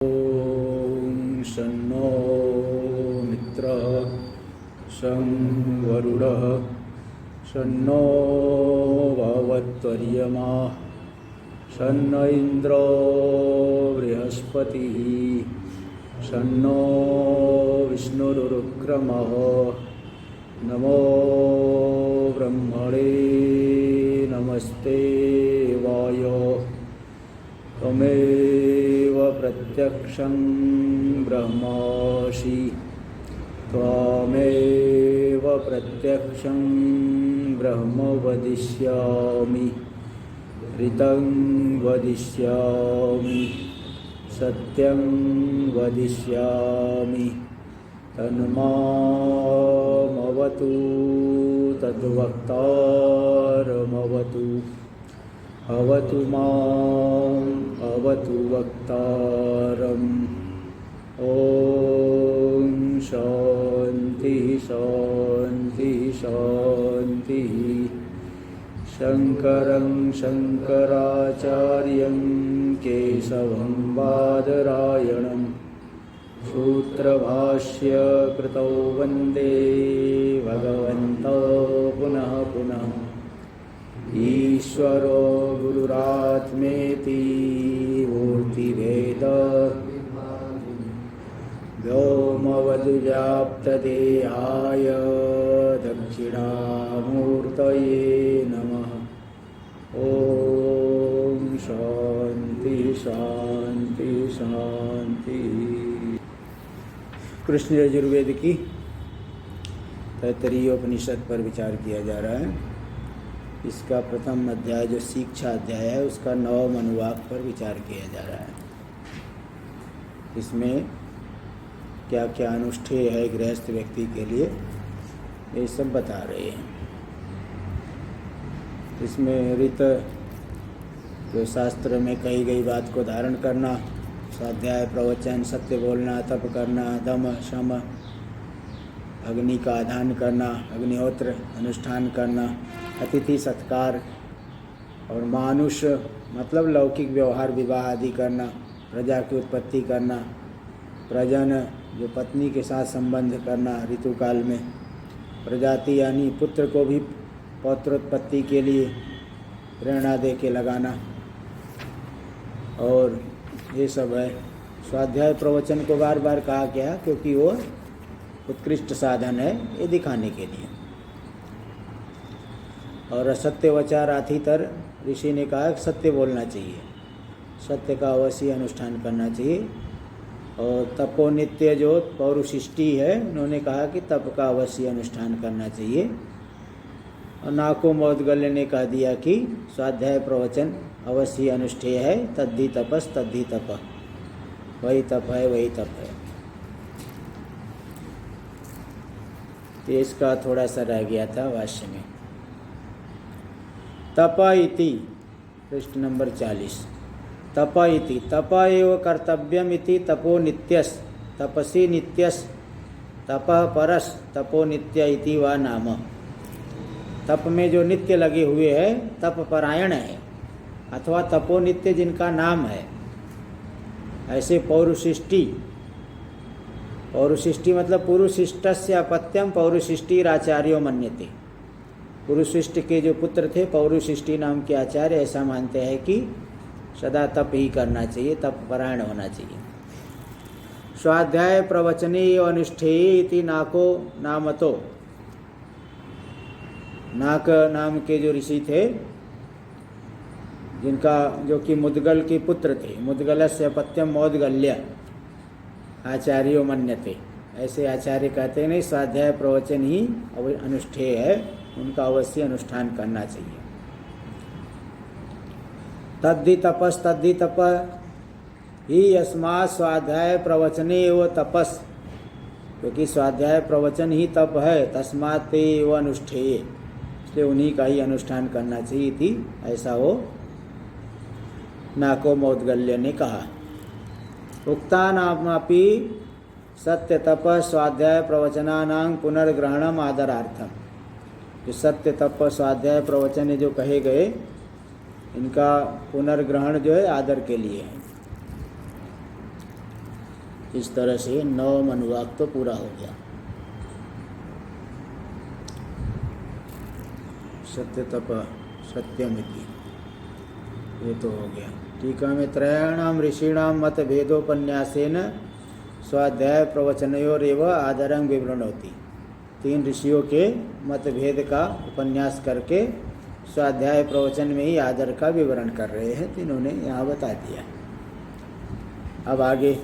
ॐ शन्नो मित्रः शं वरुणः शन्नो भवत्वर्यमा शन्न इन्द्रो बृहस्पतिः शन्नो विष्णुरुक्रमः नमो ब्रह्मणे नमस्ते वायो त्वमेव प्रत्यक्षं ब्रह्मासि त्वमेव प्रत्यक्षं ब्रह्म वदिष्यामि ऋतं वदिष्यामि सत्यं वदिष्यामि तन्मामवतु तद्वक्तारमवतु अवतु माम् अवतु वक्तारम्। ॐ शान्ति शान्ति शान्ति। शङ्करं शङ्कराचार्यं केशवं बादरायणं सूत्रभाष्य कृतौ वन्दे भगवन्तौ पुनः पुनः। ईश्वरो गुरुरात्मेति मूर्तिभेद व्योमवद्व्याप्तदेहाय दक्षिणामूर्तये नमः। ॐ शान्ति शान्ति शान्ति। कृष्ण यजुर्वेद की तैत्तरीय उपनिषद पर विचार किया जा रहा है। इसका प्रथम अध्याय जो शिक्षा अध्याय है उसका 9वां अनुवाक पर विचार किया जा रहा है। इसमें क्या क्या अनुष्ठेय है गृहस्थ व्यक्ति के लिए ये सब बता रहे हैं। इसमें ऋत जो शास्त्र में कही गई बात को धारण करना, स्वाध्याय प्रवचन, सत्य बोलना, तप करना, दम शम, अग्नि का आधान करना, अग्निहोत्र अनुष्ठान करना, अतिथि सत्कार और मानुष मतलब लौकिक व्यवहार विवाह आदि करना, प्रजा की उत्पत्ति करना, प्रजन जो पत्नी के साथ संबंध करना ऋतुकाल में, प्रजाति यानी पुत्र को भी पौत्रोत्पत्ति के लिए प्रेरणा दे के लगाना, और ये सब है। स्वाध्याय प्रवचन को बार बार कहा गया क्योंकि वो उत्कृष्ट साधन है ये दिखाने के लिए। और सत्य वचार आथितर ऋषि ने कहा सत्य बोलना चाहिए, सत्य का अवश्य अनुष्ठान करना चाहिए। और तपोनित्य जो पौरुषिष्टि है उन्होंने कहा कि तप का अवश्य अनुष्ठान करना चाहिए। और नाको मौदगल्य ने कह दिया कि स्वाध्याय प्रवचन अवश्य अनुष्ठेय है, तद्धि तपस तद्धि तप, वही तप है वही तप है। तो इसका थोड़ा सा रह गया था भाष्य में। तप इति पृष्ठ नंबर 40। तप इति तप एव कर्तव्यम इति तपो नित्यस तपसी नित्यस तपः परस तपो नित्य इति वा नाम। तप में जो नित्य लगे हुए हैं तप परायण है अथवा तपो नित्य जिनका नाम है। ऐसे पौरुषिष्टि, पौरुषिष्टि मतलब पुरुषिष्टस्य अपत्यम पौरुषिष्टिराचार्यो मन्यते। पुरुषिष्ट के जो पुत्र थे पौरुषिष्टि नाम के आचार्य ऐसा मानते हैं कि सदा तप ही करना चाहिए, तप परायण होना चाहिए। स्वाध्याय प्रवचने अनुष्ठेय इति नाको नामतो। नाक नाम के जो ऋषि थे जिनका जो कि मुद्गल के पुत्र थे, मुद्गलस्य अपत्यम मौदगल्य आचार्यो मन्यते, ऐसे आचार्य कहते नहीं स्वाध्याय प्रवचन ही अनुष्ठेय है, उनका अवश्य अनुष्ठान करना चाहिए। तद्धि तपस तद्धि तप ही यस्मात् स्वाध्याय प्रवचने एव तपस, क्योंकि स्वाध्याय प्रवचन ही तप है, तस्मात् ते एव अनुष्ठेय, इसलिए उन्हीं का ही अनुष्ठान करना चाहिए थी, ऐसा वो नाको मौदगल्य ने कहा। उक्तानामपि सत्य तप स्वाध्याय प्रवचनानां पुनर्ग्रहणम आदरार्थम। जो सत्य तप स्वाध्याय प्रवचन जो कहे गए इनका पुनर्ग्रहण जो है आदर के लिए है। इस तरह से 9 अनुवाक तो पूरा हो गया। सत्य तप सत्यमिति ये तो हो गया। टीका में त्रयाणाम ऋषीणाम मत भेदोपन्यासेन स्वाध्याय प्रवचनयोरेव आदरं विवृणोति। 3 ऋषियों के मतभेद का उपन्यास करके स्वाध्याय प्रवचन में ही आदर का विवरण कर रहे हैं, तो इन्होंने यहाँ बता दिया। अब आगे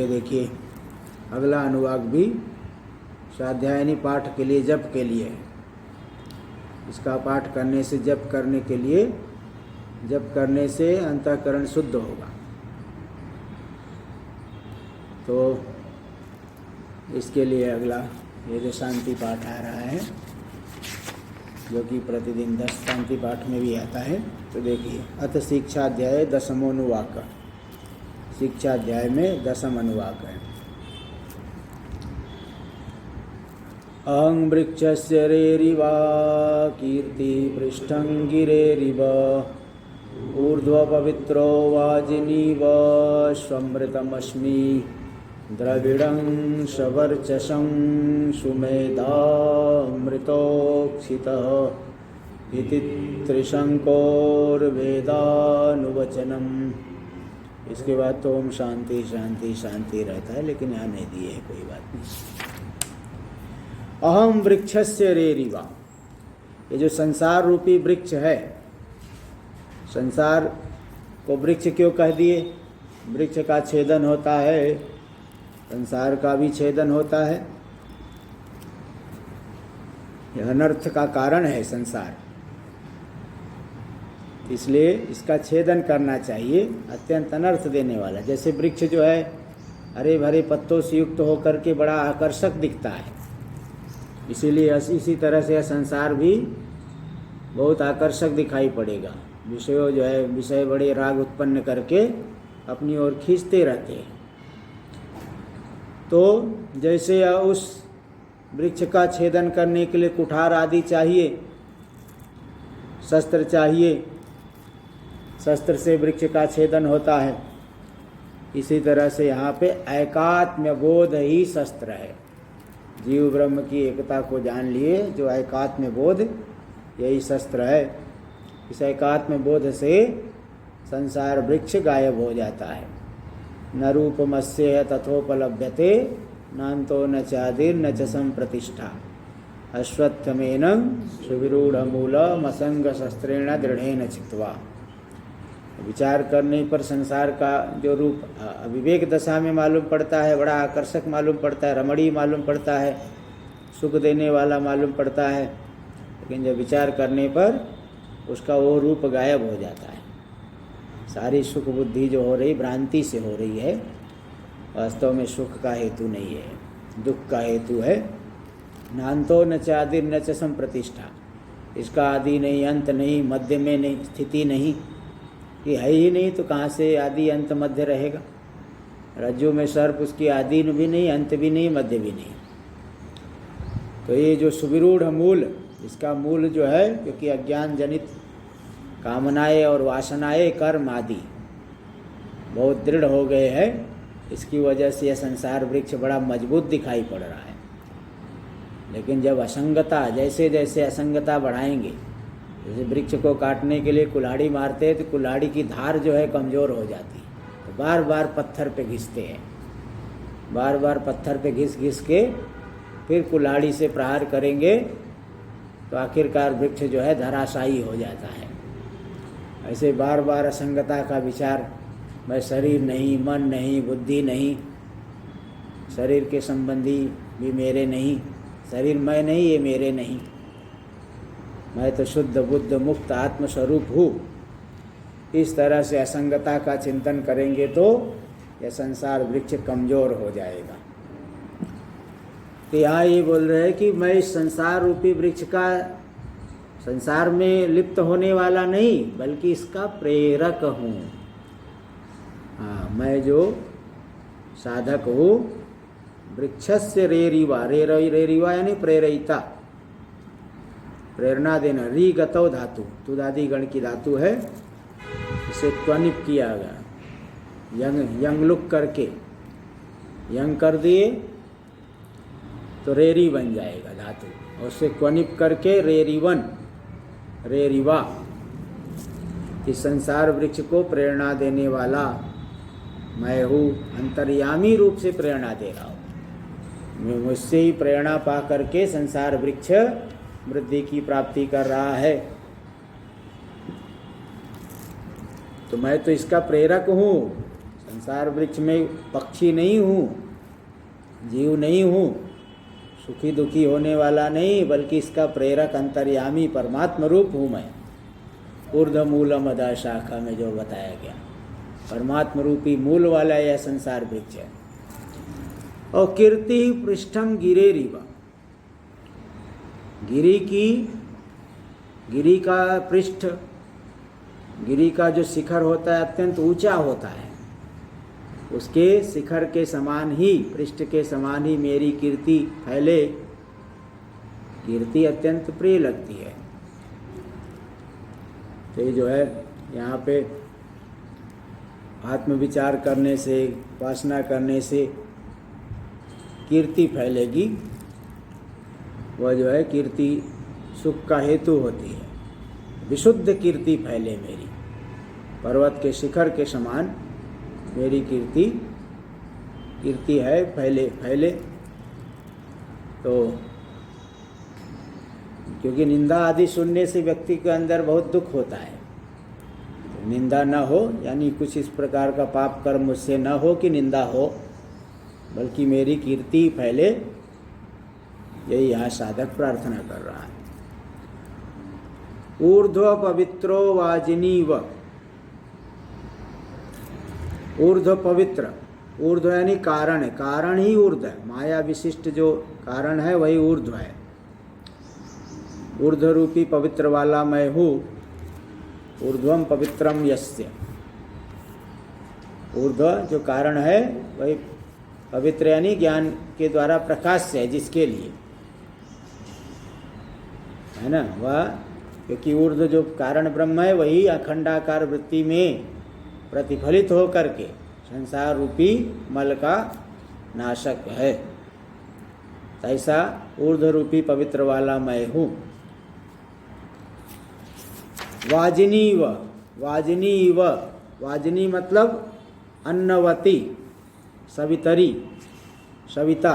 देखिए, अगला अनुवाक भी स्वाध्यायनी पाठ के लिए, जप के लिए। इसका पाठ करने से, जप करने के लिए, जप करने से अंतःकरण शुद्ध होगा। तो इसके लिए अगला ये जो शांति पाठ आ रहा है, जो कि प्रतिदिन 10 शांति पाठ में भी आता है। तो देखिए, अथ शिक्षाध्याय 10मोनुवाक। शिक्षाध्याय में 10म अनुवाक है। अहं वृक्षस्य रेरिवा कीर्ति पृष्ठं गिरेरिव ऊर्ध्वपवित्रो वाजिनीव स्वमृतमस्मि द्रविडं शवर्चसं सुमेधामृतोक्षितः इति त्रिशंकोर्वेदानुवचनम्। इसके बाद तो ओम शांति शांति शांति रहता है, लेकिन यहाँ नहीं दिए है, कोई बात नहीं। अहम वृक्षस्य रेरिवा, ये जो संसार रूपी वृक्ष है, संसार को वृक्ष क्यों कह दिए? वृक्ष का छेदन होता है, संसार का भी छेदन होता है। यह अनर्थ का कारण है संसार, इसलिए इसका छेदन करना चाहिए। अत्यंत अनर्थ देने वाला, जैसे वृक्ष जो है हरे भरे पत्तों से युक्त होकर के बड़ा आकर्षक दिखता है, इसीलिए इसी तरह से यह संसार भी बहुत आकर्षक दिखाई पड़ेगा। विषयों जो है, विषय बड़े राग उत्पन्न करके अपनी ओर खींचते रहते हैं। तो जैसे उस वृक्ष का छेदन करने के लिए कुठार आदि चाहिए, शस्त्र चाहिए, शस्त्र से वृक्ष का छेदन होता है, इसी तरह से यहाँ पे एकात्म बोध ही शस्त्र है। जीव ब्रह्म की एकता को जान लिए जो एकात्म बोध, यही शस्त्र है। इस एकात्म बोध से संसार वृक्ष गायब हो जाता है। न रूपमस्य तथोपलभ्यते नान्तो न चादिर न च संप्रतिष्ठा अश्वत्थमेनं सुविरूढ़मूलमसंग शस्त्रेण दृढ़ेन चित्वा। विचार करने पर संसार का जो रूप विवेक दशा में मालूम पड़ता है, बड़ा आकर्षक मालूम पड़ता है, रमणीय मालूम पड़ता है, सुख देने वाला मालूम पड़ता है, लेकिन जब विचार करने पर उसका वो रूप गायब हो जाता है। सारी सुख बुद्धि जो हो रही भ्रांति से हो रही है, वास्तव में सुख का हेतु नहीं है, दुख का हेतु है। नान्तो न चादिर न च संप्रतिष्ठा, इसका आदि नहीं, अंत नहीं, मध्य में नहीं, स्थिति नहीं, ये है ही नहीं, तो कहाँ से आदि अंत मध्य रहेगा? रज्जु में सर्प, उसकी आदि भी नहीं, अंत भी नहीं, मध्य भी नहीं। तो ये जो सुविरूढ़ मूल, इसका मूल जो है, क्योंकि अज्ञान जनित कामनाएं और वासनाएं, कर्म आदि बहुत दृढ़ हो गए हैं, इसकी वजह से यह संसार वृक्ष बड़ा मजबूत दिखाई पड़ रहा है। लेकिन जब असंगता, जैसे जैसे असंगता बढ़ाएंगे, जैसे वृक्ष को काटने के लिए कुल्हाड़ी मारते हैं तो कुल्हाड़ी की धार जो है कमज़ोर हो जाती है, तो बार बार पत्थर पे घिसते हैं, बार बार पत्थर पे घिस घिस के फिर कुल्हाड़ी से प्रहार करेंगे, तो आखिरकार वृक्ष जो है धराशायी हो जाता है। ऐसे बार बार असंगता का विचार, मैं शरीर नहीं, मन नहीं, बुद्धि नहीं, शरीर के संबंधी भी मेरे नहीं, शरीर मैं नहीं, ये मेरे नहीं, मैं तो शुद्ध बुद्ध मुक्त आत्मस्वरूप हूँ। इस तरह से असंगता का चिंतन करेंगे तो यह संसार वृक्ष कमज़ोर हो जाएगा। तो यहाँ ये बोल रहे हैं कि मैं इस संसार रूपी वृक्ष का संसार में लिप्त होने वाला नहीं, बल्कि इसका प्रेरक हूँ। हाँ, मैं जो साधक हूँ, वृक्षस्य रेरिवा, रेरिवा यानी प्रेरिता, प्रेरणा देना। री गतौ धातु, तुदादि गण की धातु है, इसे त्वनिप किया गया, यंग लुक करके यंग कर दिए तो रेरी बन जाएगा धातु, और उसे क्वनिप करके रेरीवन, रेरीवा। इस संसार वृक्ष को प्रेरणा देने वाला मैं हूँ, अंतर्यामी रूप से प्रेरणा दे रहा हूँ। मुझसे ही प्रेरणा पा करके संसार वृक्ष वृद्धि की प्राप्ति कर रहा है। तो मैं तो इसका प्रेरक हूँ, संसार वृक्ष में पक्षी नहीं हूँ, जीव नहीं हूँ, सुखी दुखी होने वाला नहीं, बल्कि इसका प्रेरक अंतर्यामी परमात्म रूप हूँ मैं। ऊर्ध मूलम अधा शाखा में जो बताया गया, परमात्म रूपी मूल वाला यह संसार वृक्ष है। और कीर्ति पृष्ठम गिरेरिवा, गिरी का पृष्ठ, गिरी का जो शिखर होता है अत्यंत ऊंचा होता है, उसके शिखर के समान ही, पृष्ठ के समान ही मेरी कीर्ति फैले। कीर्ति अत्यंत प्रिय लगती है। तो ये जो है यहाँ पे आत्मविचार करने से, उपासना करने से कीर्ति फैलेगी। वह जो है कीर्ति सुख का हेतु होती है। विशुद्ध कीर्ति फैले मेरी, पर्वत के शिखर के समान मेरी कीर्ति है, फैले। तो क्योंकि निंदा आदि सुनने से व्यक्ति के अंदर बहुत दुख होता है। तो निंदा न हो, यानी कुछ इस प्रकार का पाप कर्म मुझसे न हो कि निंदा हो, बल्कि मेरी कीर्ति फैले, यही यहाँ साधक प्रार्थना कर रहा है। ऊर्ध्व पवित्रो वाजिनीव, ऊर्ध्व पवित्र, ऊर्ध्व यानी कारण है, कारण ही ऊर्ध्व है। माया विशिष्ट जो कारण है वही ऊर्ध्व है। ऊर्ध्व रूपी पवित्र वाला मैं हूँ। ऊर्ध्वम पवित्रम यस्य, ऊर्ध्व जो कारण है वही पवित्र यानी ज्ञान के द्वारा प्रकाश्य है, जिसके लिए है ना वह, क्योंकि ऊर्ध्व जो कारण ब्रह्म है वही अखंडाकार वृत्ति में प्रतिफलित हो करके संसार रूपी मल का नाशक है। ऐसा ऊर्ध्व रूपी पवित्र वाला मैं हूँ। वाजिनीव, वाजिनीव, वाजिनी मतलब अन्नवती, सवितरी, सविता।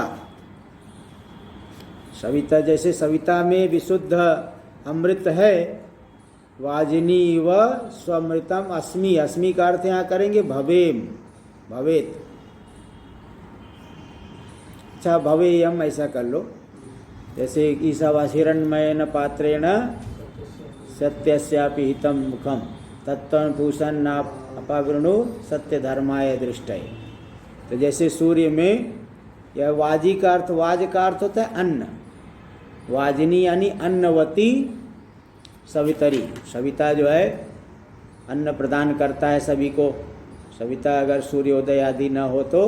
सविता जैसे सविता में विशुद्ध अमृत है, वाजिनी व स्वमृतम अस्मि, अस्मि का अर्थ यहाँ करेंगे भवेम, भवेत। अच्छा भवेयम ऐसा कर लो, जैसे ईशावासिरण्मयन पात्रेण सत्यस्यापि हितम मुखम तत्वभूषण ना अपावृणु सत्य धर्माय दृष्टय। तो जैसे सूर्य में यह वाजी का अर्थ, वाज का अर्थ होता है अन्न, वाजिनी यानी अन्नवती सवितरी। सविता जो है अन्न प्रदान करता है सभी को। सविता अगर सूर्योदय आदि न हो तो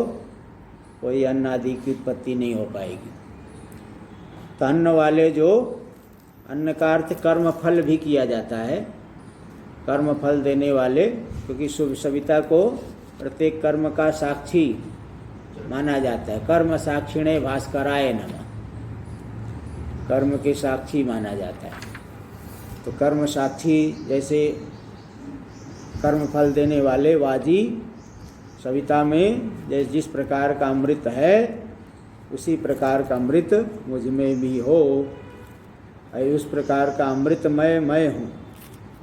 कोई अन्न आदि की उत्पत्ति नहीं हो पाएगी। तो अन्न वाले जो, अन्न का अर्थ कर्म फल भी किया जाता है, कर्म फल देने वाले, क्योंकि सविता को प्रत्येक कर्म का साक्षी माना जाता है। कर्म साक्षिणे भास्कराय नमः, कर्म के साक्षी माना जाता है। तो कर्म साक्षी जैसे कर्म फल देने वाले वाजी सविता में जिस प्रकार का अमृत है, उसी प्रकार का अमृत मुझ में भी हो। उस प्रकार का अमृतमय मैं हूँ,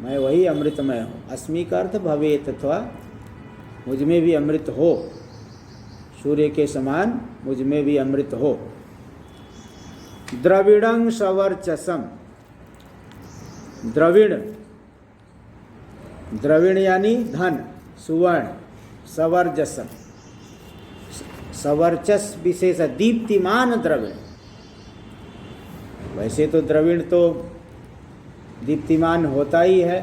मैं वही अमृतमय हूँ। अस्मि का अर्थ भवेत, अथवा मुझ में भी अमृत हो, सूर्य के समान मुझ में भी अमृत हो। द्रविणं सवर्चसम, द्रविण, द्रविण यानी धन, सुवर्ण, सवर्चसम, सवर्चस विशेष, दीप्तिमान द्रविण। वैसे तो द्रविण तो दीप्तिमान होता ही है,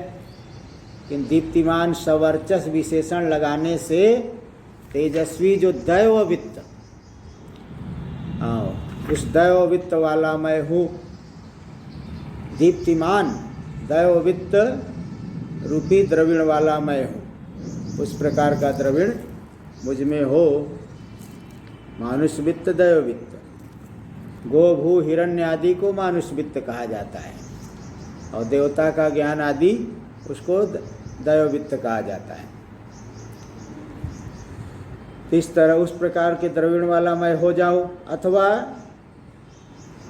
लेकिन दीप्तिमान सवर्चस विशेषण लगाने से तेजस्वी जो दैव वित्त, उस दैव वित्त वाला मैं हूँ। दीप्तिमान दैववित्त रूपी द्रविण वाला मैं हूँ, उस प्रकार का द्रविण मुझ में हो। मानुष वित्त दैववित्त, गो भू हिरण्य आदि को मानुष वित्त कहा जाता है, और देवता का ज्ञान आदि उसको दैववित्त कहा जाता है। इस तरह उस प्रकार के द्रविण वाला मैं हो जाऊं, अथवा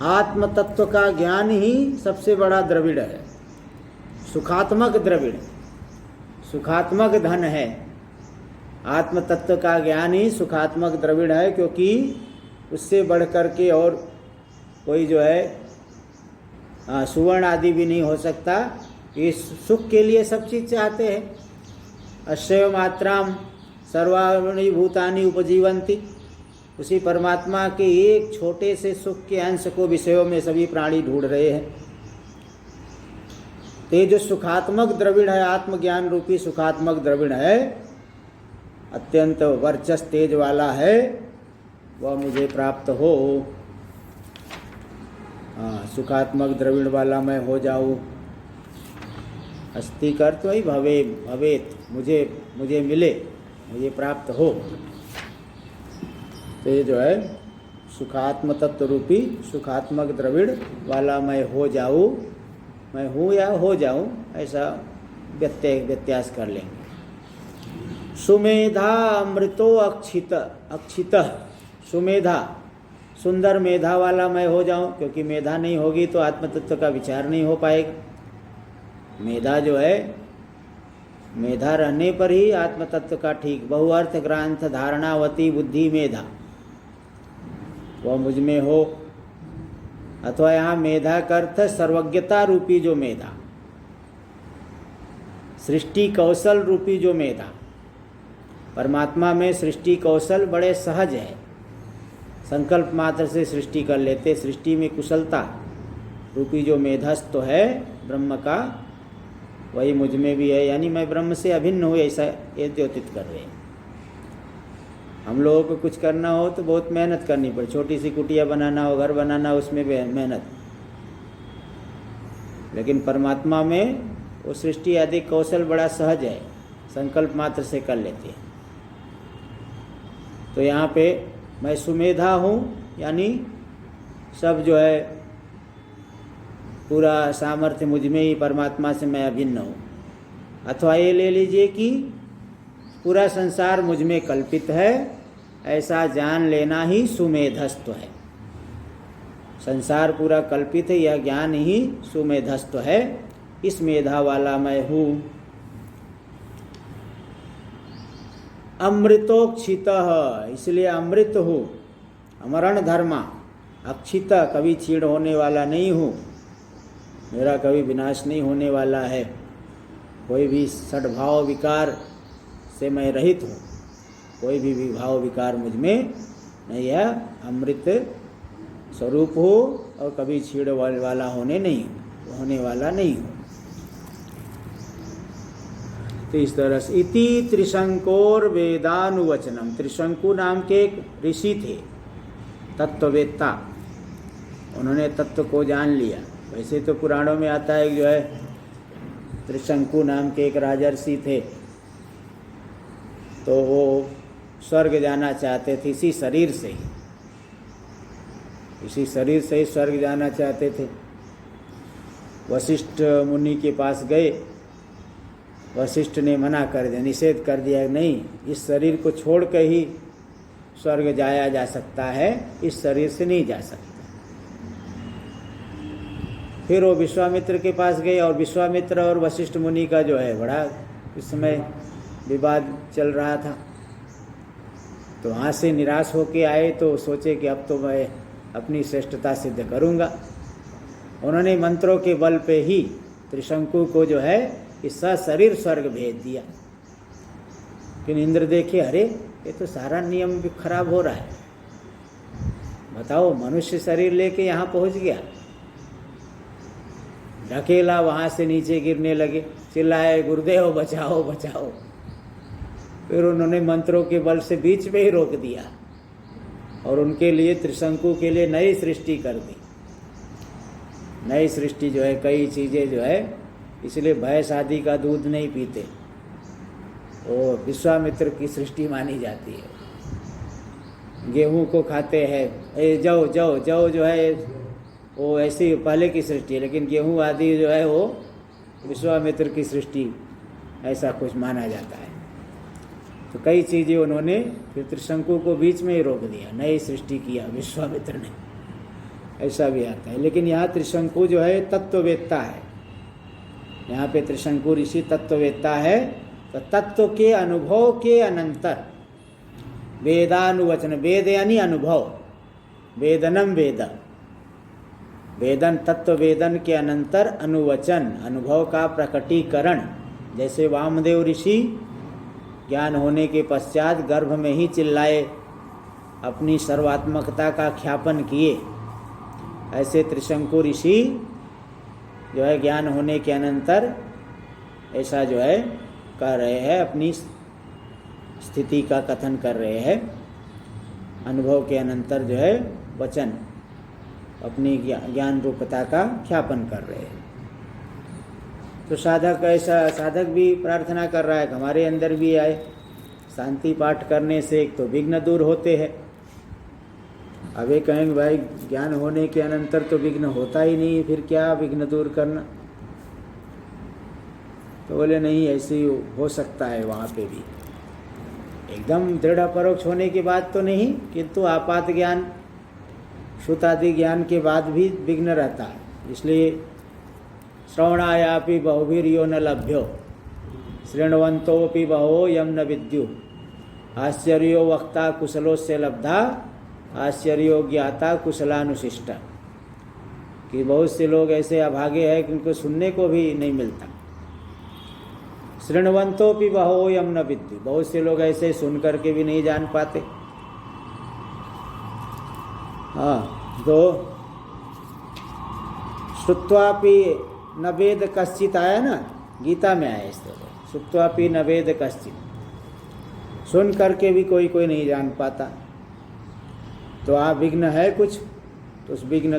आत्म तत्व का ज्ञान ही सबसे बड़ा द्रविड़ है, सुखात्मक द्रविड़, सुखात्मक धन है। आत्म तत्व का ज्ञान ही सुखात्मक द्रविड़ है, क्योंकि उससे बढ़ कर के और कोई जो है सुवर्ण आदि भी नहीं हो सकता। ये सुख के लिए सब चीज़ चाहते हैं। अश्रय मात्राम सर्वाणि भूतानि उपजीवंती, उसी परमात्मा के एक छोटे से सुख के अंश को विषयों में सभी प्राणी ढूंढ रहे हैं। तो ये जो सुखात्मक द्रविड़ है, आत्मज्ञान रूपी सुखात्मक द्रविड़ है, अत्यंत वर्चस्व तेज वाला है, वह मुझे प्राप्त हो। सुखात्मक द्रविड़ वाला मैं हो जाऊँ। अस्ति कर तो ही भवे भवेत, मुझे मिले, मुझे प्राप्त हो। तो ये जो है सुखात्म तत्व रूपी सुखात्मक द्रविड़ वाला मैं हो जाऊँ, मैं हूँ या हो जाऊँ, ऐसा व्यत्यास कर लेंगे। सुमेधा अमृतो अक्षित, अक्षित सुमेधा, सुंदर मेधा वाला मैं हो जाऊँ, क्योंकि मेधा नहीं होगी तो आत्मतत्व का विचार नहीं हो पाएगा। मेधा जो है, मेधा रहने पर ही आत्मतत्व का ठीक बहुअर्थ ग्रंथ धारणावती बुद्धि मेधा वह मुझ में हो। अथवा यहाँ मेधा का अर्थ सर्वज्ञता रूपी जो मेधा, सृष्टि कौशल रूपी जो मेधा। परमात्मा में सृष्टि कौशल बड़े सहज है, संकल्प मात्र से सृष्टि कर लेते। सृष्टि में कुशलता रूपी जो मेधस्थ है ब्रह्म का, वही मुझ में भी है, यानी मैं ब्रह्म से अभिन्न हूँ, ऐसा ये द्योतित कर रहे हैं। हम लोगों को कुछ करना हो तो बहुत मेहनत करनी पड़े, छोटी सी कुटिया बनाना हो, घर बनाना, उसमें भी मेहनत। लेकिन परमात्मा में वो सृष्टि आदि कौशल बड़ा सहज है, संकल्प मात्र से कर लेते हैं। तो यहाँ पे मैं सुमेधा हूँ, यानी सब जो है पूरा सामर्थ्य मुझ में ही, परमात्मा से मैं अभिन्न हूँ। अथवा ये ले लीजिए कि पूरा संसार मुझ में कल्पित है, ऐसा जान लेना ही सुमेधस्व है। संसार पूरा कल्पित है, यह ज्ञान ही सुमेधस्व है। इस मेधा वाला मैं हूँ। अमृतोक्षित, इसलिए अमृत हूँ। अमरण धर्मा, अक्षित, कभी क्षीण होने वाला नहीं हूँ, मेरा कभी विनाश नहीं होने वाला है। कोई भी षड्भाव विकार से मैं रहित हूँ, कोई भी विभाव विकार मुझ में नहीं है। अमृत स्वरूप हो और कभी छीड़ वाला होने वाला नहीं हो। तो इस तरह से इति त्रिशंकोर वेदानुवचनम, त्रिशंकु नाम के एक ऋषि थे, तत्ववेत्ता, उन्होंने तत्व को जान लिया। वैसे तो पुराणों में आता है जो है त्रिशंकु नाम के एक राजर्षि थे, तो वो स्वर्ग जाना चाहते थे, इसी शरीर से ही स्वर्ग जाना चाहते थे। वशिष्ठ मुनि के पास गए, वशिष्ठ ने मना कर दिया, निषेध कर दिया, नहीं, इस शरीर को छोड़ कर ही स्वर्ग जाया जा सकता है, इस शरीर से नहीं जा सकता। फिर वो विश्वामित्र के पास गए, और विश्वामित्र और वशिष्ठ मुनि का जो है बड़ा इस समय विवाद चल रहा था। तो वहाँ से निराश होके आए, तो सोचे कि अब तो मैं अपनी श्रेष्ठता सिद्ध करूँगा। उन्होंने मंत्रों के बल पे ही त्रिशंकु को जो है इस शरीर स्वर्ग भेज दिया। फिर इंद्र देखे, अरे ये तो सारा नियम भी खराब हो रहा है, बताओ मनुष्य शरीर लेके यहाँ पहुँच गया। ढकेला, वहाँ से नीचे गिरने लगे, चिल्लाए गुरुदेव बचाओ बचाओ। फिर उन्होंने मंत्रों के बल से बीच में ही रोक दिया और उनके लिए त्रिशंकु के लिए नई सृष्टि कर दी। नई सृष्टि जो है, कई चीज़ें जो है, इसलिए भैंस आदि का दूध नहीं पीते, वो विश्वामित्र की सृष्टि मानी जाती है। गेहूं को खाते हैं, जौ जौ जौ जो है वो ऐसी पहले की सृष्टि है, लेकिन गेहूं आदि जो है वो विश्वामित्र की सृष्टि ऐसा कुछ माना जाता है। तो कई चीज़ें उन्होंने फिर त्रिशंकु को बीच में ही रोक दिया, नई सृष्टि किया विश्वामित्र ने, ऐसा भी आता है। लेकिन यहाँ त्रिशंकु जो है तत्ववेत्ता है, यहाँ पे त्रिशंकु ऋषि तत्ववेत्ता है। तो तत्व के अनुभव के अनंतर वेदानुवचन, वेद यानी अनुभव, वेदनम वेद, वेदन तत्व वेदन के अनंतर अनुवचन, अनुभव का प्रकटीकरण। जैसे वामदेव ऋषि ज्ञान होने के पश्चात गर्भ में ही चिल्लाए, अपनी सर्वात्मकता का ख्यापन किए, ऐसे त्रिशंकु ऋषि जो है ज्ञान होने के अनंतर ऐसा जो है कर रहे हैं, अपनी स्थिति का कथन कर रहे हैं। अनुभव के अनंतर जो है वचन, अपनी ज्ञान रूपता का ख्यापन कर रहे हैं। तो साधक ऐसा, साधक भी प्रार्थना कर रहा है कि हमारे अंदर भी आए। शांति पाठ करने से एक तो विघ्न दूर होते हैं। अब ये कहेंगे भाई ज्ञान होने के अनंतर तो विघ्न होता ही नहीं, फिर क्या विघ्न दूर करना। तो बोले नहीं, ऐसे हो सकता है वहाँ पे भी, एकदम दृढ़ परोक्ष होने के बाद तो नहीं, किंतु आपात ज्ञान, श्रुतादि ज्ञान के बाद भी विघ्न रहता है। इसलिए श्रवणायापि बहुभिर्यो न लभ्यो शृण्वन्तोऽपि बहवो यम न विद्यु आश्चर्यो वक्ता कुशलोस्य लब्धा आश्चर्यो ज्ञाता कुशलानुशिष्टा। कि बहुत से लोग ऐसे अभागे हैं कि उनको सुनने को भी नहीं मिलता। शृण्वन्तोऽपि बहवो यम न विद्यु, बहुत से लोग ऐसे सुन करके भी नहीं जान पाते। हाँ, तो श्रुत्वापि न वेद कश्चित आया ना, गीता में आया इस तरह, श्रुत्वापि न वेद कश्चित, सुन करके भी कोई कोई नहीं जान पाता। तो आप विघ्न है कुछ, तो उस विघ्न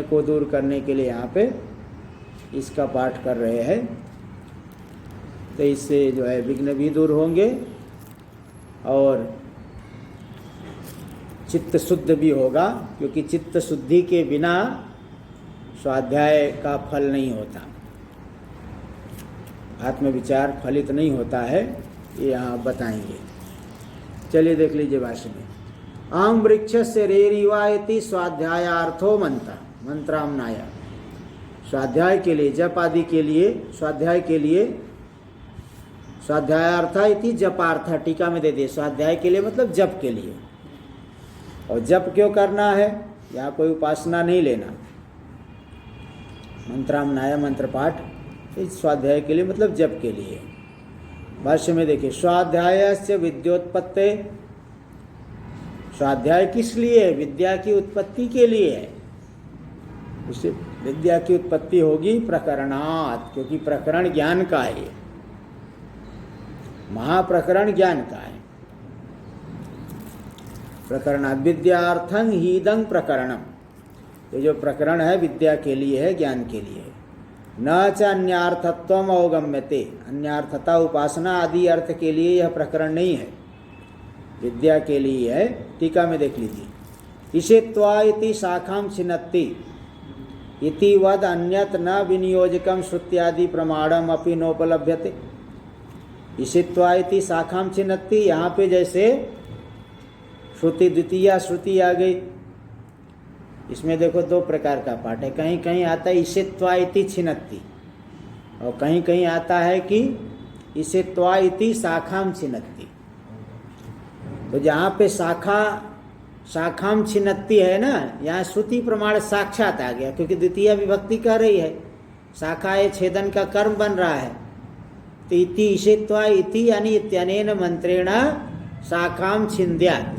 को दूर करने के लिए यहाँ पे इसका पाठ कर रहे हैं। तो इससे जो है विघ्न भी दूर होंगे और चित्त शुद्ध भी होगा, क्योंकि चित्त शुद्धि के बिना स्वाध्याय का फल नहीं होता, आत्मविचार फलित नहीं होता है, ये यहाँ बताएंगे। चलिए देख लीजिए भाष्य में। आम वृक्ष से रेरिवायति स्वाध्यायार्थो मंत्रामनाय, स्वाध्याय के लिए, जप आदि के लिए, स्वाध्याय के लिए, स्वाध्यायार्थ इति जपार्थ, टीका में दे दिए, स्वाध्याय के लिए मतलब जप के लिए। और जप क्यों करना है, यहाँ कोई उपासना नहीं लेना। मंत्रामनाय मंत्र पाठ इस स्वाध्याय के लिए मतलब जप के लिए। भाष्य में देखिए, स्वाध्यायस्य विद्योत्पत्ते, स्वाध्याय किस लिए है, विद्या की उत्पत्ति के लिए है। उससे विद्या की उत्पत्ति होगी प्रकरणात्, क्योंकि प्रकरण ज्ञान का है, महाप्रकरण ज्ञान का है। प्रकरणात् विद्यार्थं हीदं प्रकरणम, ये जो प्रकरण है विद्या के लिए है, ज्ञान के लिए है। न च अन्यार्थत्वम अवगम्यते, अन्यार्थता उपासना आदि अर्थ के लिए यह प्रकरण नहीं है, विद्या के लिए है। टीका में देख लीजिए, इषित्वा इति शाखां छिन्नति इति वद अन्यत न विनियोजकम श्रुत्यादि प्रमाणम अपि नोपलभ्यते। इषित्वा इति शाखां छिन्नति, यहाँ पे जैसे श्रुति द्वितीया श्रुति आ गई, इसमें देखो दो प्रकार का पाठ है, कहीं कहीं आता है इषित्वा इति छिन्नति और कहीं कहीं आता है कि इषित्वा इति शाखां छिन्नति। तो जहाँ पे शाखां छिन्नति है ना, यहाँ श्रुति प्रमाण साक्षात आ गया, क्योंकि द्वितीय विभक्ति कर रही है, शाखा ये छेदन का कर्म बन रहा है। तो इति इषित्वा इति यानी इत्यनेन मंत्रेण शाखां छिन्द्यात्,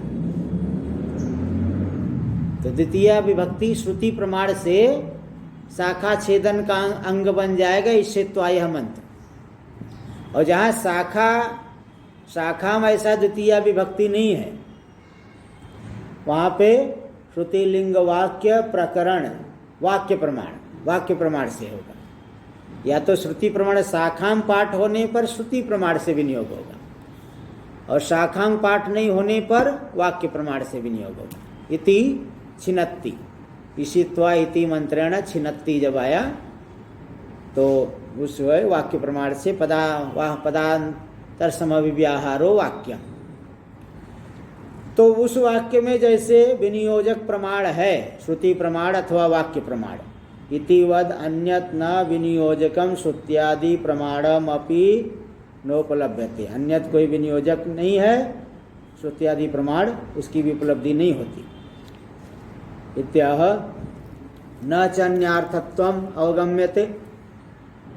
तो द्वितीय विभक्ति श्रुति प्रमाण से शाखा छेदन का अंग बन जाएगा इषित्वा यह मंत्र। और जहाँ शाखा में ऐसा द्वितीय विभक्ति नहीं है, वहाँ पे श्रुति लिंग वाक्य प्रकरण वाक्य प्रमाण से होगा। या तो श्रुति प्रमाण शाखाम पाठ होने पर श्रुति प्रमाण से विनियोग होगा, और शाखाम पाठ नहीं होने पर वाक्य प्रमाण से विनियोग होगा। इति छिन्नति, इशित्वा इति मंत्रेण छिन्नति जब आया तो उस वाक्य प्रमाण से पदांतर समव्याहारो वाक्य, तो उस वाक्य में जैसे विनियोजक प्रमाण है श्रुति प्रमाण अथवा वाक्य प्रमाण, इतिवद अन्यत न विनियोजकम श्रुत्यादि प्रमाणम अपि नोपलभ्यते, अन्यत कोई विनियोजक नहीं है, श्रुत्यादि प्रमाण उसकी भी उपलब्धि नहीं होती। इत्याह न च अन्यार्थत्वम अवगम्यते,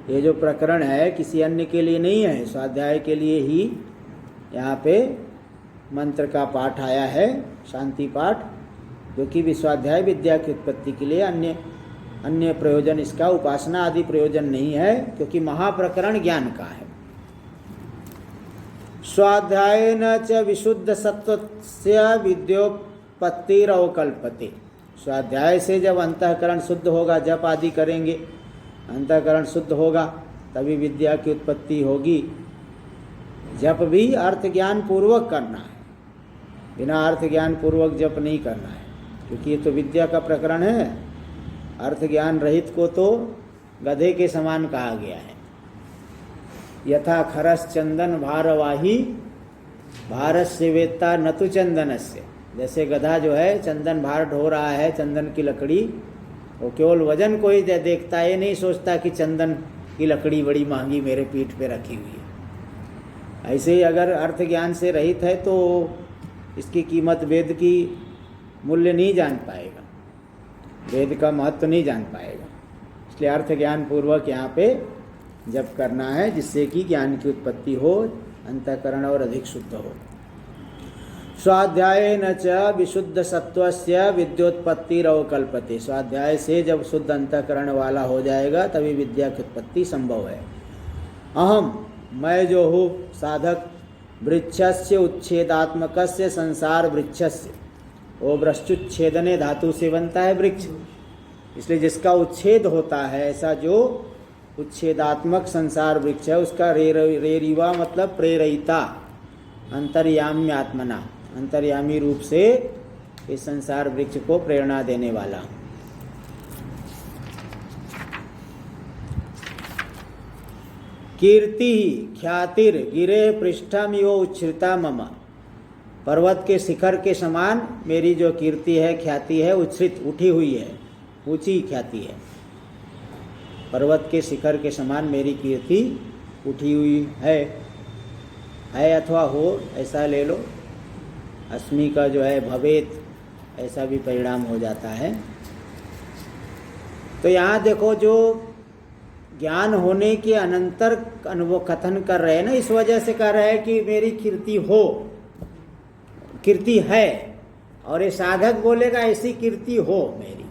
ये जो प्रकरण है किसी अन्य के लिए नहीं है, स्वाध्याय के लिए ही यहाँ पे मंत्र का पाठ आया है, शांति पाठ, जो कि विश्वाध्याय विद्या की उत्पत्ति के लिए अन्य प्रयोजन इसका उपासना आदि प्रयोजन नहीं है, क्योंकि महाप्रकरण ज्ञान का है। स्वाध्यायेन च विशुद्ध सत्वस्य विद्योत्पत्तिरवकल्पते, स्वाध्याय से जब अंतःकरण शुद्ध होगा, जप आदि करेंगे, अंतःकरण शुद्ध होगा तभी विद्या की उत्पत्ति होगी। जप भी अर्थ ज्ञान पूर्वक करना है, बिना अर्थ ज्ञान पूर्वक जप नहीं करना है, क्योंकि ये तो विद्या का प्रकरण है। अर्थ ज्ञान रहित को तो गधे के समान कहा गया है। यथा खरस चंदन भारवाही भारत से वेत्ता न तो चंदन से, जैसे गधा जो है चंदन भार ढो रहा है, चंदन की लकड़ी, वो केवल वजन को ही देखता है, ये नहीं सोचता कि चंदन की लकड़ी बड़ी महंगी मेरे पीठ पे रखी हुई है। ऐसे ही अगर अर्थ ज्ञान से रहित है तो इसकी कीमत, वेद की मूल्य नहीं जान पाएगा, वेद का महत्व नहीं जान पाएगा। इसलिए अर्थ ज्ञान पूर्वक यहाँ पे जप करना है, जिससे कि ज्ञान की उत्पत्ति हो, अंतःकरण और अधिक शुद्ध हो। स्वाध्यायेन च विशुद्ध सत्वस्य विद्योत्पत्तिरवकल्पते, स्वाध्याय से जब शुद्ध अंतःकरण वाला हो जाएगा तभी विद्या की उत्पत्ति संभव है। अहम, मैं जो हूँ, साधक, वृक्षस्य उच्छेदात्मकस्य संसार वृक्षस्य, वो वृक्षुच्छेदने धातु से बनता है वृक्ष, इसलिए जिसका उच्छेद होता है, ऐसा जो उच्छेदात्मक संसार वृक्ष है, उसका रेरिवा मतलब प्रेरयिता, अंतर्याम्य आत्मना, अंतर्यामी रूप से इस संसार वृक्ष को प्रेरणा देने वाला। कीर्ति ख्यातिर गिरे पृष्ठम यो उच्छ्रिता मम, पर्वत के शिखर के समान मेरी जो कीर्ति है, ख्याति है, उच्छ्रित, उठी हुई है, ऊंची ख्याति है। पर्वत के शिखर के समान मेरी कीर्ति उठी हुई है अथवा हो, ऐसा ले लो। अस्मि का जो है भवेत, ऐसा भी परिणाम हो जाता है। तो यहाँ देखो, जो ज्ञान होने के अनंतर अनुभव कथन कर रहे हैं ना, इस वजह से कर रहे हैं कि मेरी कीर्ति हो, कीर्ति है, और ये साधक बोलेगा ऐसी कीर्ति हो मेरी।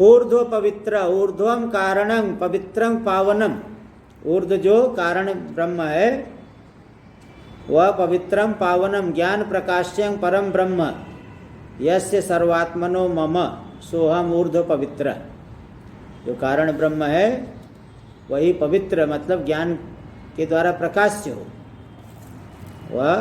ऊर्ध्व पवित्र, ऊर्ध्वम कारणं पवित्रं पावनम, ऊर्ध्व जो कारण ब्रह्म है वह पवित्रम पावनम ज्ञान प्रकाश्यं परम ब्रह्म, यस्य सर्वात्मनो मम सोहम ऊर्ध्व पवित्र, जो कारण ब्रह्म है वही पवित्र, मतलब ज्ञान के द्वारा प्रकाश्य हो, वह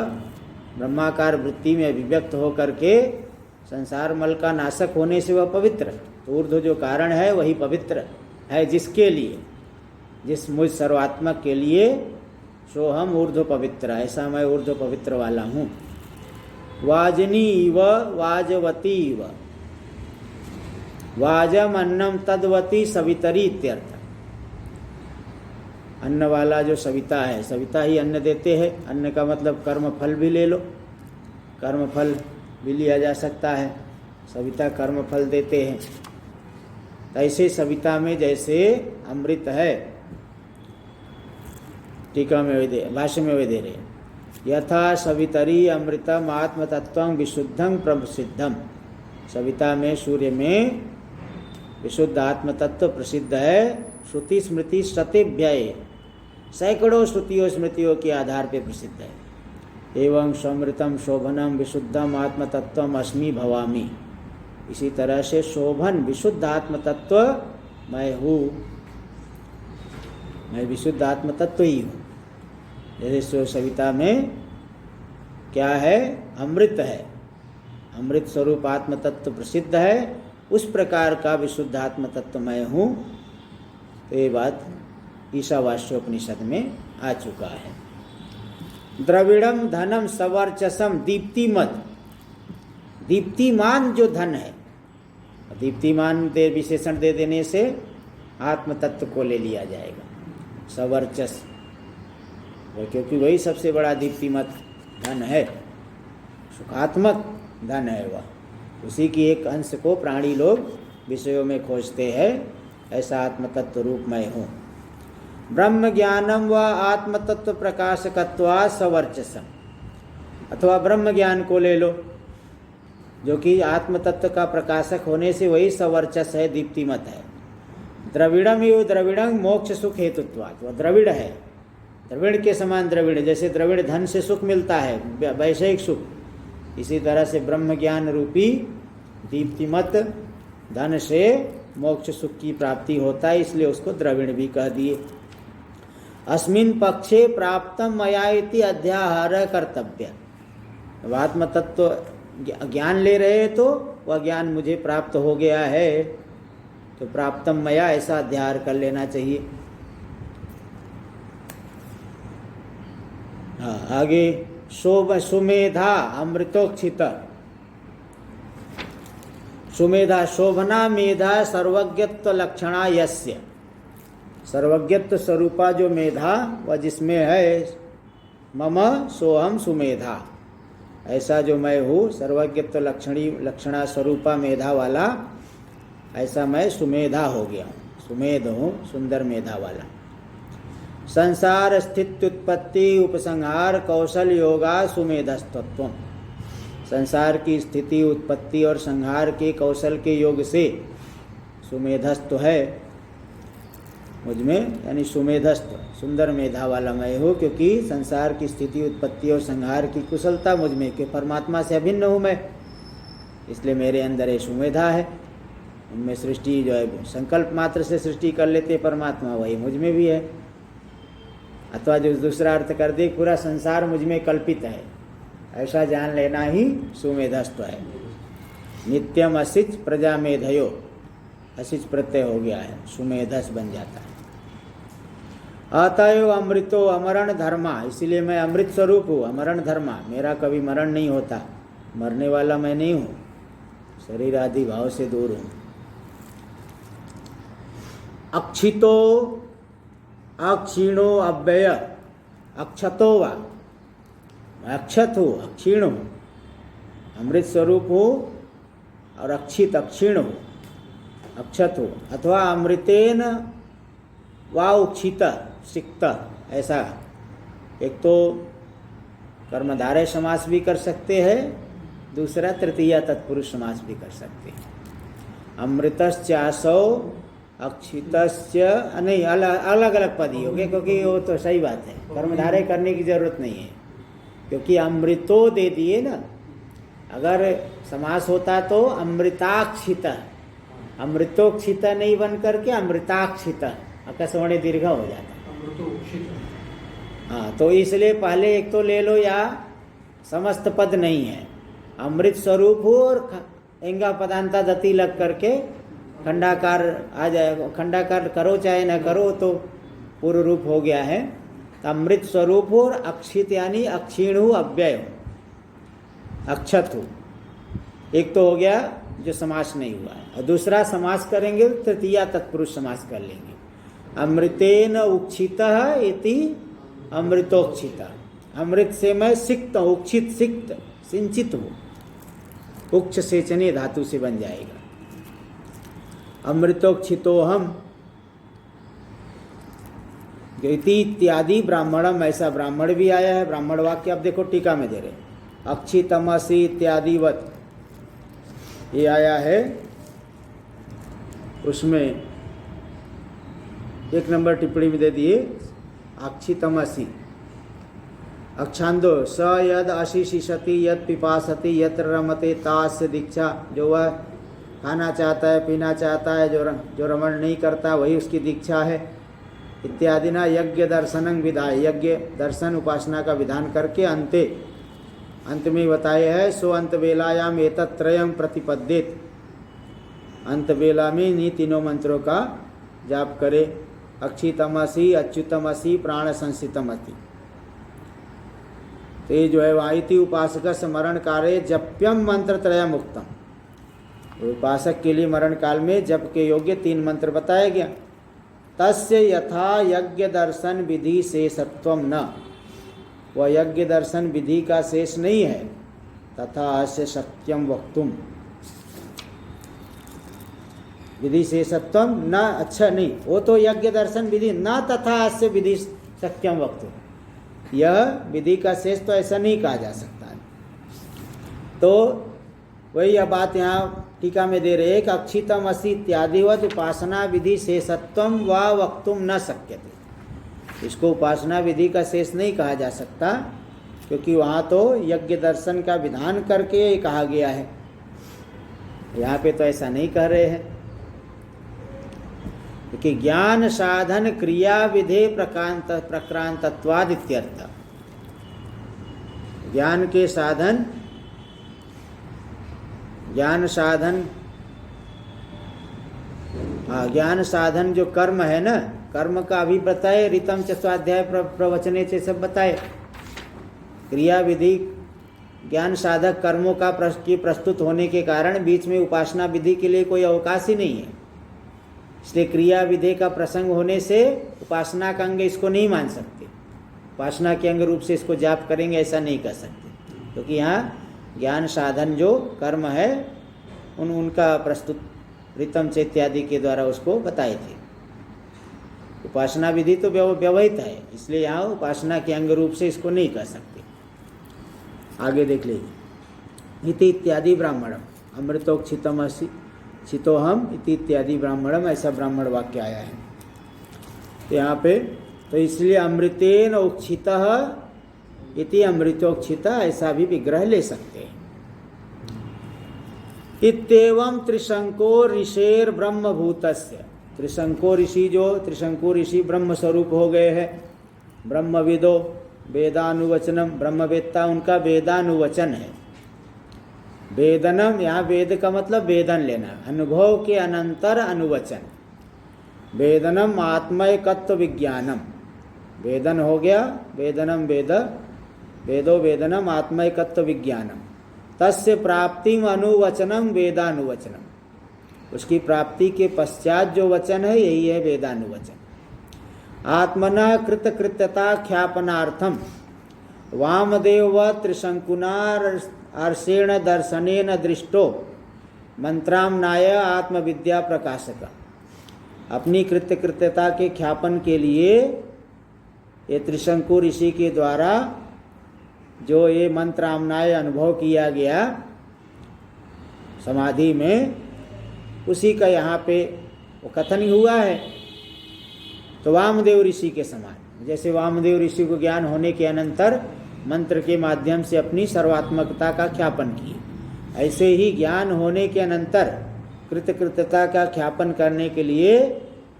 ब्रह्माकार वृत्ति में अभिव्यक्त हो करके संसार मल का नाशक होने से वह पवित्र। तो ऊर्ध्व जो कारण है वही पवित्र है, जिसके लिए, जिस मुझ सर्वात्मक के लिए, सो हम ऊर्ध्व पवित्र, ऐसा मैं ऊर्ध्व पवित्र वाला हूँ। वाजनी इव वाजवती इव, वाजम अन्नम तद्वती सवितरी इत्यर्थ, अन्न वाला जो सविता है, सविता ही अन्न देते हैं। अन्न का मतलब कर्म फल भी ले लो, कर्म फल भी लिया जा सकता है, सविता कर्म फल देते हैं। ऐसे सविता में जैसे अमृत है, टीका में भाष्य में वे दे रहे, यथा सवितरी अमृतम आत्मतत्वं विशुद्धं प्रसिद्धम, सविता में, सूर्य में विशुद्ध आत्म तत्व प्रसिद्ध है। श्रुति स्मृति शतेभ्य, सैकड़ों श्रुतियों स्मृतियों के आधार पर प्रसिद्ध है। एवं समृतम शोभनम विशुद्धम आत्म तत्वम अस्मि भवामी, इसी तरह से शोभन विशुद्ध आत्म तत्व मैं हूँ, मैं विशुद्ध आत्म तत्व ही हूँ। जैसे सविता में क्या है, अमृत है, अमृत स्वरूप आत्म तत्व प्रसिद्ध है, उस प्रकार का विशुद्ध आत्म तत्व मैं हूँ। तो ये बात ईशावास्योपनिषद में आ चुका है। द्रविड़म धनम सवर्चसम दीप्तिमत, दीप्तिमान जो धन है, दीप्तिमान दे विशेषण दे देने से आत्म तत्व को ले लिया जाएगा, सवर्चस, क्योंकि वही सबसे बड़ा दीप्तिमत धन है, सुखात्मक धन है वह, उसी की एक अंश को प्राणी लोग विषयों में खोजते हैं। ऐसा आत्म तत्व रूप मैं हूँ। ब्रह्म ज्ञानम व आत्म तत्व प्रकाशकत्वा सवर्चसम, अथवा ब्रह्म ज्ञान को ले लो, जो कि आत्म तत्व का प्रकाशक होने से वही सवर्चस है, दीप्तिमत है। द्रविड़म यो द्रविड़ं मोक्ष सुख हेतुत्वात्, वह द्रविड़ है, द्रविड़ के समान द्रविड़, जैसे द्रविड़ धन से सुख मिलता है, वैषयिक सुख, इसी तरह से ब्रह्म ज्ञान रूपी दीप्तिमत धन से मोक्ष सुख की प्राप्ति होता है, इसलिए उसको द्रविड़ भी कह दिए। अस्मिन् पक्षे प्राप्तम मया इति अध्याहार कर्तव्य, आत्म तत्व ज्ञान ले रहे तो वह ज्ञान मुझे प्राप्त हो गया है, तो प्राप्तम मया ऐसा अध्याहार कर लेना चाहिए। हाँ, आगे शोभ सुमेधा अमृतोक्षित, सुमेधा शोभना मेधा सर्वज्ञत्व लक्षणा यस्य, सर्वज्ञत्व स्वरूपा जो मेधा वह जिसमें है, मम सोहम सुमेधा, ऐसा जो मैं हूँ सर्वज्ञत्व लक्षणा स्वरूपा मेधा वाला, ऐसा मैं सुमेधा हो गया हूँ, सुमेध हूँ, सुंदर मेधा वाला। संसार स्थित उत्पत्ति उपसंहार कौशल योगा सुमेधस्तत्व, संसार की स्थिति उत्पत्ति और संहार के कौशल के योग से सुमेधस्थ है मुझ में, यानी सुमेधस्थ सुंदर मेधा वाला मैं हूँ, क्योंकि संसार की स्थिति उत्पत्ति और संहार की कुशलता मुझ में, कि परमात्मा से अभिन्न हूँ मैं, इसलिए मेरे अंदर ये सुमेधा है। उनमें सृष्टि जो है संकल्प मात्र से सृष्टि कर लेते परमात्मा, वही मुझ में भी है। अथवा जो दूसरा अर्थ कर दे, पूरा संसार मुझ में कल्पित है, ऐसा जान लेना ही सुमेधस्थ है। नित्यम असिच प्रजा मेधयो, असिच प्रत्यय हो गया है, सुमेधस बन जाता है। अतएव अमृतो अमरण धर्मा, इसीलिए मैं अमृत स्वरूप हूँ, अमरण धर्मा, मेरा कभी मरण नहीं होता, मरने वाला मैं नहीं हूँ, शरीर आदि भाव से दूर हूँ। अक्षितो अक्षीणो अव्यय, अक्षतो वा, अक्षत हूँ, अक्षीण हूँ, अमृत स्वरूप हूँ और अक्षित अक्षीण हूँ, अक्षत हूँ। अथवा अमृतेन वा उक्षित सिक्त, ऐसा एक तो कर्मधारय समास भी कर सकते हैं, दूसरा तृतीया तत्पुरुष समास भी कर सकते हैं। अमृतश्चासौ अक्षितस्य, नहीं, अलग अलग पद ही हो गए, क्योंकि वो तो सही बात है, कर्मधारय करने की जरूरत नहीं है, क्योंकि अमृतो दे दिए ना। अगर समास होता तो अमृताक्षित, अमृतोक्षित नहीं बन करके अमृताक्षित, अकस्मणी दीर्घ हो जाता। हाँ, तो इसलिए पहले एक तो ले लो, या समस्त पद नहीं है, अमृत स्वरूप हो और एंगा पदांता दति लग करके खंडाकार आ जाए, खंडाकार करो चाहे न करो तो पूर्व रूप हो गया है। तो अमृत स्वरूप हो और अक्षित यानी अक्षीण हो, अव्यय हो, अक्षत हो, एक तो हो गया जो समास नहीं हुआ है, और दूसरा समास करेंगे तृतीया तत्पुरुष समास कर लेंगे। अमृतेन उक्षितः इति अमृतोक्षितः, अमृत से मैं सिक्त हूँ, उक्षित सिक्त सिंचित हूँ, उक्ष सेचने धातु से बन जाएगा। अमृतोक्षितो हम इति इत्यादि ब्राह्मणम, ऐसा ब्राह्मण भी आया है, ब्राह्मण वाक्य अब देखो टीका में दे रहे, अक्षितमसि इत्यादि वत, ये आया है उसमें 1 नंबर टिप्पणी में दे दिए, अक्षितमसि अक्षांदो स यद अशिशिषति यद पिपासति यत्र रमते तास्य दीक्षा, जो वह खाना चाहता है, पीना चाहता है, जो रमण नहीं करता वही उसकी दीक्षा है इत्यादि ना यज्ञ दर्शनं विधाय, यज्ञ दर्शन उपासना का विधान करके अंत में बताए है सो अंत वेलायाम एतत्त्रयं प्रतिपद्येत, अंत वेला में इन्हीं तीनों मंत्रों का जाप करे। अक्षितमसि अच्युतमसि प्राण संसितमति। तो ये जो है वाइति उपासक स्मरण कार्य जप्यम मंत्र त्रयम उक्तम। उपासक के लिए मरण काल में जप के योग्य 3 मंत्र बताया गया। तस्य यथा यज्ञ दर्शन विधि शेषत्वम न, वह यज्ञ दर्शन विधि का शेष नहीं है। तथा अस्य सत्यम वक्तुम, विधि शेषत्वम न, अच्छा नहीं, वो तो यज्ञ दर्शन विधि न तथा अस्य विधि सत्यम वक्तुम, यह विधि का शेष तो ऐसा नहीं कहा जा सकता है। तो वही यह बात यहाँ टीका में दे रहे हैं कि अक्षितम असि इत्यादिवत उपासना विधि शेषत्वम व वक्तुम न शक्यते। इसको उपासना विधि का शेष नहीं कहा जा सकता, क्योंकि वहाँ तो यज्ञ दर्शन का विधान करके कहा गया है। यहाँ पे तो ऐसा नहीं कह रहे हैं, क्योंकि ज्ञान साधन क्रिया विधे प्रक्रांतत्वाद इत्यर्थ। ज्ञान के साधन, ज्ञान साधन जो कर्म है ना, कर्म का अभी बताए, ऋतम च स्वाध्याय प्रवचने से सब बताए। क्रिया विधि ज्ञान साधक कर्मों का प्रस्तुत होने के कारण बीच में उपासना विधि के लिए कोई अवकाश ही नहीं है। इसलिए क्रिया विधि का प्रसंग होने से उपासना का अंग इसको नहीं मान सकते, उपासना के अंग रूप से इसको जाप करेंगे ऐसा नहीं कर सकते, क्योंकि यहाँ ज्ञान साधन जो कर्म है उनका प्रस्तुत ऋतम च इत्यादि के द्वारा उसको बताए थे। उपासना विधि तो व्यवहित है, इसलिए यहाँ उपासना के अंग रूप से इसको नहीं कर सकते। आगे देख लीजिए। इति इत्यादि ब्राह्मणम अमृतोक्षितमसि चितोहम इति इत्यादि ब्राह्मणम, ऐसा ब्राह्मण वाक्य आया है यहाँ पे। तो इसलिए अमृतेन उक्षितः इति अमृतोक्षिता, ऐसा भी विग्रह ले सकते हैं। इत्येवं त्रिशंको ऋषेर ब्रह्मभूतस्य, त्रिशंको ऋषि जो त्रिशंको ऋषि ब्रह्म स्वरूप हो गए हैं। ब्रह्मविदो वेदानुवचनम, ब्रह्मवेत्ता उनका वेदानुवचन है। वेदनम, यहाँ वेद का मतलब वेदन लेना, अनुभव के अनंतर अनुवचन। वेदनम आत्मैकत्व विज्ञानम, वेदन हो गया, वेदनम वेद, वेदो वेदनम आत्मैकत्व विज्ञानम। तस्य प्राप्तिम अनुवचनम वेदानुवचनम, उसकी प्राप्ति के पश्चात जो वचन है यही है वेदानुवचन। आत्मना कृतकृत्यता ख्यापनार्थम वामदेव व त्रिशंकुना अर्षेण दर्शनेन दृष्टो मंत्रामनाय आत्मविद्या प्रकाशक। अपनी कृत्यकृत्यता के ख्यापन के लिए ये त्रिशंकु ऋषि के द्वारा जो ये मंत्रामनाय अनुभव किया गया समाधि में, उसी का यहाँ पे वो कथन ही हुआ है। तो वामदेव ऋषि के समान, जैसे वामदेव ऋषि को ज्ञान होने के अनंतर मंत्र के माध्यम से अपनी सर्वात्मकता का ख्यापन किए, ऐसे ही ज्ञान होने के अनंतर कृतकृत्यता का ख्यापन करने के लिए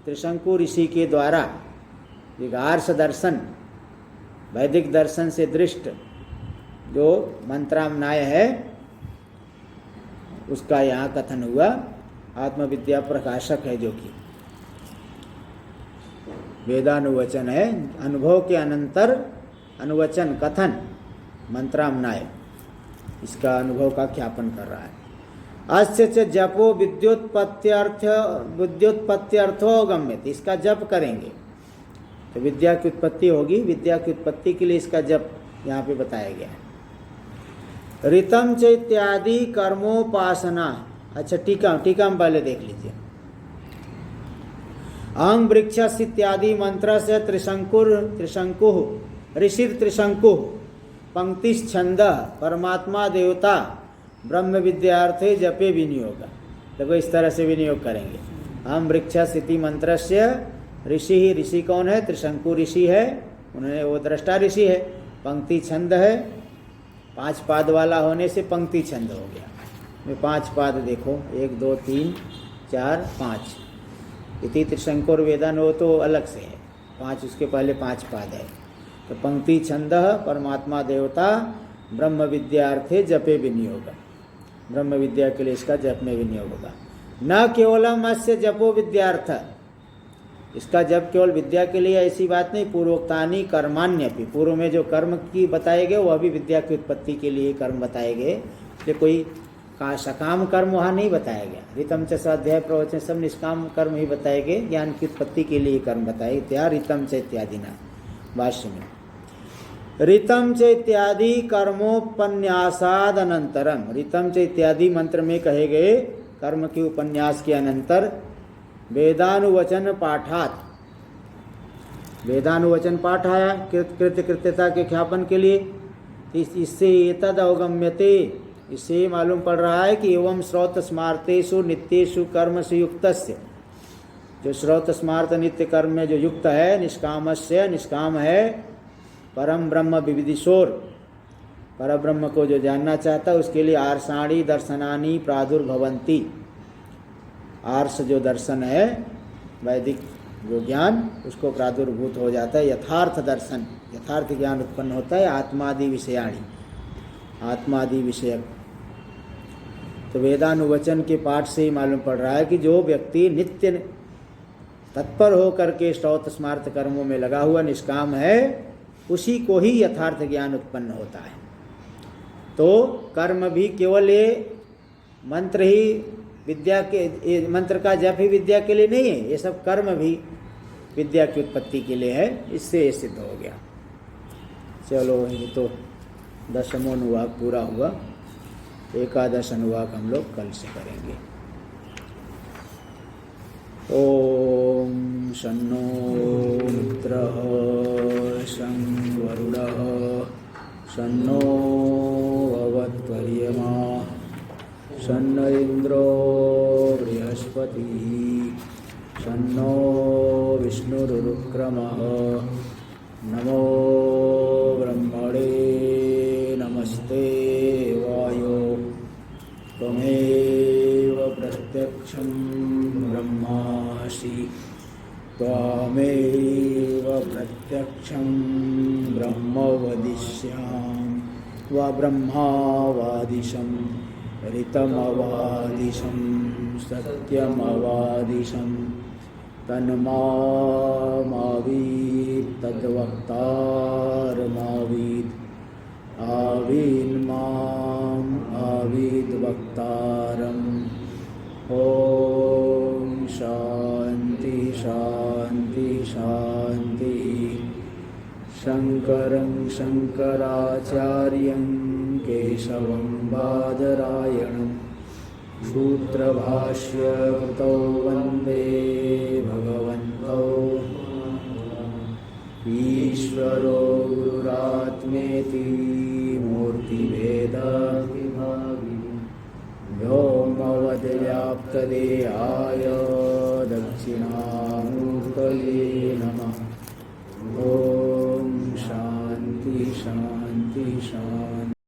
त्रिशंकु ऋषि के द्वारा विगार्ष दर्शन, वैदिक दर्शन से दृष्ट जो मंत्रामनाय है उसका यहाँ कथन हुआ। आत्मविद्या प्रकाशक है जो कि वेदानुवचन है, अनुभव के अनंतर अनुवचन कथन मंत्रामनाय, इसका अनुभव का ख्यापन कर रहा है। अस्य च जपो विद्युत्पत्त्यर्थो गम्यते, इसका जप करेंगे तो विद्या की उत्पत्ति होगी, विद्या की उत्पत्ति के लिए इसका जप यहाँ पे बताया गया है। ऋतम च इत्यादि कर्मोपासना, अच्छा टीका में पहले देख लीजिए। अंग वृक्षस इत्यादि मंत्र से त्रिशंकु ऋषि त्रिशंकु पंक्तिश्छंद परमात्मा देवता ब्रह्म विद्यार्थे जपे विनियोग, देखो इस तरह से विनियोग करेंगे। हम वृक्षस इति मंत्र से ऋषि, ऋषि कौन है? त्रिशंकु ऋषि है, उन्होंने वो दृष्टा ऋषि है। पंक्ति छंद है, 5 पाद वाला होने से पंक्ति छंद हो गया। में 5 पाद देखो, 1 2 3 4 5। इति त्रिशंकोर वेदन वो तो अलग से है, 5 उसके पहले 5 पाद है। तो पंक्ति छंद परमात्मा देवता ब्रह्म विद्यार्थे जपे विनियोग, ब्रह्म विद्या के लिए इसका जप में विनियोग होगा। न केवलम अस्य जपो विद्यार्थ, इसका जप केवल विद्या के लिए ऐसी बात नहीं। पूर्वोक्तानि कर्माण्यपि, पूर्व में जो कर्म की बताए गए वह भी विद्या की उत्पत्ति के लिए कर्म बताए गए, इसलिए कोई सकाम कर्म वहाँ नहीं बताया गया। ऋतम च स्वाध्याय प्रवचन सब निष्काम कर्म ही बताए गए, ज्ञान की उत्पत्ति के लिए कर्म बताए त्या ऋतम च इत्यादि ना भाष्य में। ऋतम च इत्यादि कर्मोपन्यासाद अनंतरम, ऋतम च इत्यादि मंत्र में कहे गए कर्म के उपन्यास के अनंतर वेदानुवचन पाठात, वेदानुवचन पाठ आया कृत्य कृत्यता के ख्यापन के लिए। इससे एतद अवगम्यते, इससे मालूम पड़ रहा है कि एवं श्रौत स्मार्तेषु नित्येषु कर्मसु युक्तस्य, जो श्रौत स्मार्त नित्य कर्म में जो युक्त है, निष्कामस्य, निष्काम है, परम ब्रह्म विविदिशोर, पर ब्रह्म को जो जानना चाहता है उसके लिए आर्षाणी दर्शनानि प्रादुर्भवन्ति, आर्ष जो दर्शन है वैदिक जो ज्ञान उसको प्रादुर्भूत हो जाता है, यथार्थ दर्शन, यथार्थ ज्ञान उत्पन्न होता है, आत्मादि विषयाणी, आत्मादि विषयक। तो वेदानुवचन के पाठ से ही मालूम पड़ रहा है कि जो व्यक्ति नित्य तत्पर होकर के स्तौत स्मार्त कर्मों में लगा हुआ निष्काम है, उसी को ही यथार्थ ज्ञान उत्पन्न होता है। तो कर्म भी केवल ये मंत्र ही विद्या के, मंत्र का जप ही विद्या के लिए नहीं है, ये सब कर्म भी विद्या की उत्पत्ति के लिए है, इससे ये सिद्ध हो गया। चलो ये तो 10वां अनुवाक पूरा हुआ, 11वां अनुवाक हम लोग कल से करेंगे। ओम शन्नो मित्रः शं वरुणः शन्नो भवत्वर्यमा शन्न इंद्रो बृहस्पतिः शन्नो विष्णुरुक्रमः। नमो ब्रह्मणे नमस्ते वायो त्वमेव प्रत्यक्षं ब्रह्मासि त्वमेव प्रत्यक्षं ब्रह्म वदिष्यामि व ब्रह्मावादिशं ऋतमवादिशं सत्यमवादिशं तन्मावीत् तद्वक्तारमावीत् आवीन्माम् आवीद् वक्तारम्। ॐ शान्ति शान्ति शान्ति। शङ्करं शङ्कराचार्यं केशवं बादरायणं सूत्रभाष्यकृतौ वन्दे भगवन्तौ ईश्वरो गुरुरात्मेति मूर्तिभेदविभागिनी व्योमवद्व्याप्तदेहाय दक्षिणामूर्तये नमः। ॐ शान्ति शान्ति शान्ति।